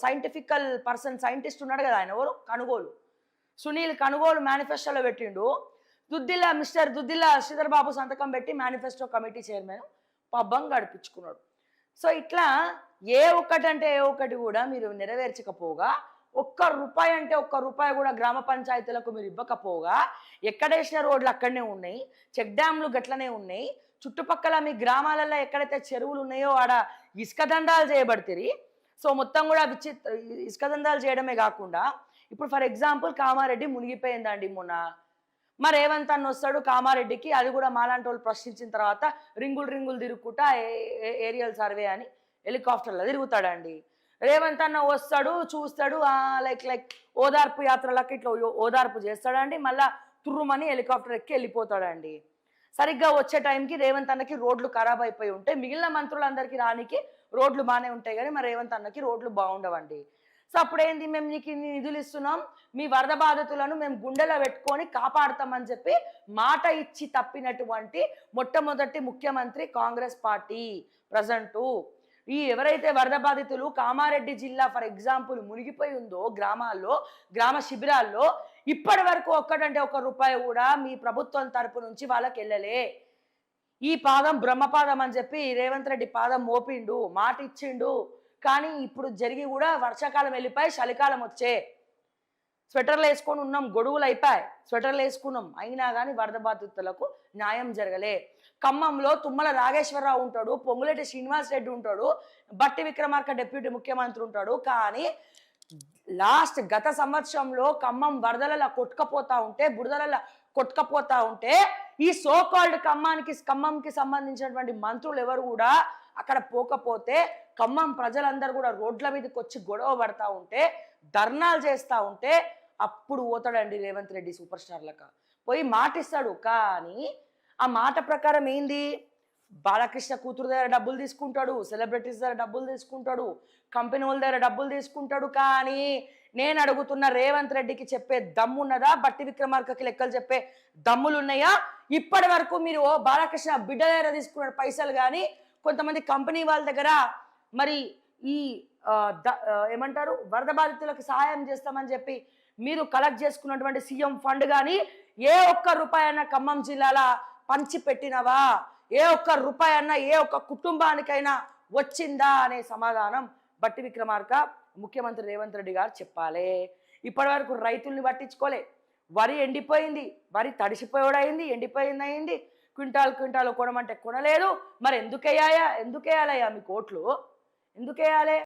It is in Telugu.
సైంటిఫికల్ పర్సన్ సైంటిస్ట్ ఉన్నాడు కదా, ఆయన ఎవరు, కనుగోలు సునీల్ కనుగోలు మేనిఫెస్టోలో పెట్టిండు. మిస్టర్ దుద్దిల్ల శ్రీధర్ బాబు సంతకం పెట్టి మేనిఫెస్టో కమిటీ చైర్మన్ పబ్బం గడిపించుకున్నాడు. సో ఇట్లా ఏ ఒక్కటంటే ఏ ఒక్కటి కూడా మీరు నెరవేర్చకపోగా, ఒక్క రూపాయి అంటే ఒక్క రూపాయి కూడా గ్రామ పంచాయతీలకు మీరు ఇవ్వకపోగా, ఎక్కడేసిన రోడ్లు అక్కడనే ఉన్నాయి, చెక్ డ్యామ్లు గట్లనే ఉన్నాయి, చుట్టుపక్కల మీ గ్రామాలలో ఎక్కడైతే చెరువులు ఉన్నాయో ఆడ ఇసుక దందాలు చేయబడతాయి. సో మొత్తం కూడా ఇసుక దందాలు చేయడమే కాకుండా, ఇప్పుడు ఫర్ ఎగ్జాంపుల్ కామారెడ్డి మునిగిపోయిందండి మొన్న. మరి రేవంత్ అన్న వస్తాడు కామారెడ్డికి, అది కూడా మాలాంటి వాళ్ళు ప్రశ్నించిన తర్వాత రింగులు తిరుగుకుంటా ఏరియల్ సర్వే అని హెలికాప్టర్లో తిరుగుతాడండి. రేవంత్ అన్న వస్తాడు, చూస్తాడు, లైక్ ఓదార్పు యాత్రలకు ఇట్లా ఓదార్పు చేస్తాడండి, మళ్ళా తుర్రుమని హెలికాప్టర్ ఎక్కి వెళ్ళిపోతాడండి. సరిగ్గా వచ్చే టైంకి రేవంత్ అన్నకి రోడ్లు ఖరాబ్ అయిపోయి ఉంటాయి, మిగిలిన మంత్రులందరికీ రానికి రోడ్లు బాగానే ఉంటాయి, కానీ మరి రేవంత్ అన్నకి రోడ్లు బాగుండవండి. సో అప్పుడేంది, మేము నీకు ఇన్ని నిధులు ఇస్తున్నాం, మీ వరద బాధితులను మేము గుండెలో పెట్టుకొని కాపాడుతామని చెప్పి మాట ఇచ్చి తప్పినటువంటి మొట్టమొదటి ముఖ్యమంత్రి కాంగ్రెస్ పార్టీ ప్రజెంటు. ఈ ఎవరైతే వరద బాధితులు కామారెడ్డి జిల్లా ఫర్ ఎగ్జాంపుల్ మునిగిపోయి ఉందో గ్రామాల్లో, గ్రామ శిబిరాల్లో ఇప్పటి వరకు ఒక్కటంటే ఒక్క రూపాయి కూడా మీ ప్రభుత్వం తరపు నుంచి వాళ్ళకి వెళ్ళలే. ఈ పాదం బ్రహ్మపాదం అని చెప్పి రేవంత్ రెడ్డి పాదం మోపిండు, మాట ఇచ్చిండు, కానీ ఇప్పుడు జరిగి కూడా వర్షాకాలం వెళ్ళిపోయి చలికాలం వచ్చే, స్వెటర్లు వేసుకొని ఉన్నాం, గొడుగులు అయిపోయాయి, స్వెటర్లు వేసుకున్నాం, అయినా కానీ వరద బాధితులకు న్యాయం జరగలే. ఖమ్మంలో తుమ్మల నాగేశ్వరరావు ఉంటాడు, పొంగులేటి శ్రీనివాస్ రెడ్డి ఉంటాడు, బట్టి విక్రమార్క డిప్యూటీ ముఖ్యమంత్రి ఉంటాడు, కానీ గత సంవత్సరంలో ఖమ్మం వరదలలో కొట్టుకపోతా ఉంటే, బురదలలో కొట్టుకపోతా ఉంటే, ఈ సోకాల్డ్ ఖమ్మంకి సంబంధించినటువంటి మంత్రులు ఎవరు కూడా అక్కడ పోకపోతే, ఖమ్మం ప్రజలందరూ కూడా రోడ్ల మీదకి వచ్చి గొడవ పడతా ఉంటే, ధర్నాలు చేస్తూ ఉంటే, అప్పుడు పోతాడండి రేవంత్ రెడ్డి సూపర్ స్టార్లకు పోయి మాటిస్తాడు. కానీ ఆ మాట ప్రకారం ఏంది, బాలకృష్ణ కూతురు దగ్గర డబ్బులు తీసుకుంటాడు, సెలబ్రిటీస్ దగ్గర డబ్బులు తీసుకుంటాడు, కంపెనీ వాళ్ళ దగ్గర డబ్బులు తీసుకుంటాడు. కానీ నేను అడుగుతున్న రేవంత్ రెడ్డికి చెప్పే దమ్మున్నదా, బట్టి విక్రమార్కకి లెక్కలు చెప్పే దమ్ములు ఉన్నాయా? ఇప్పటి వరకు మీరు బాలకృష్ణ బిడ్డ దగ్గర తీసుకున్న పైసలు కానీ, కొంతమంది కంపెనీ వాళ్ళ దగ్గర మరి ఈ ఏమంటారు వరద బాధితులకు సహాయం చేస్తామని చెప్పి మీరు కలెక్ట్ చేసుకున్నటువంటి సీఎం ఫండ్ కానీ ఏ ఒక్క రూపాయి అన్న ఖమ్మం జిల్లాలో పంచి పెట్టినవా? ఏ ఒక్క రూపాయి అన్న ఏ ఒక్క కుటుంబానికైనా వచ్చిందా అనే సమాధానం బట్టి విక్రమార్క ముఖ్యమంత్రి రేవంత్ రెడ్డి గారు చెప్పాలి. ఇప్పటి వరకు రైతుల్ని పట్టించుకోలే, వరి ఎండిపోయింది, వరి తడిసిపోయాడైంది, ఎండిపోయింది, క్వింటాల్ కొనమంటే కొనలేదు. మరి ఎందుకు వేయాలయ్యా మీకు ఓట్లు? ఎందుకు వేయాలి?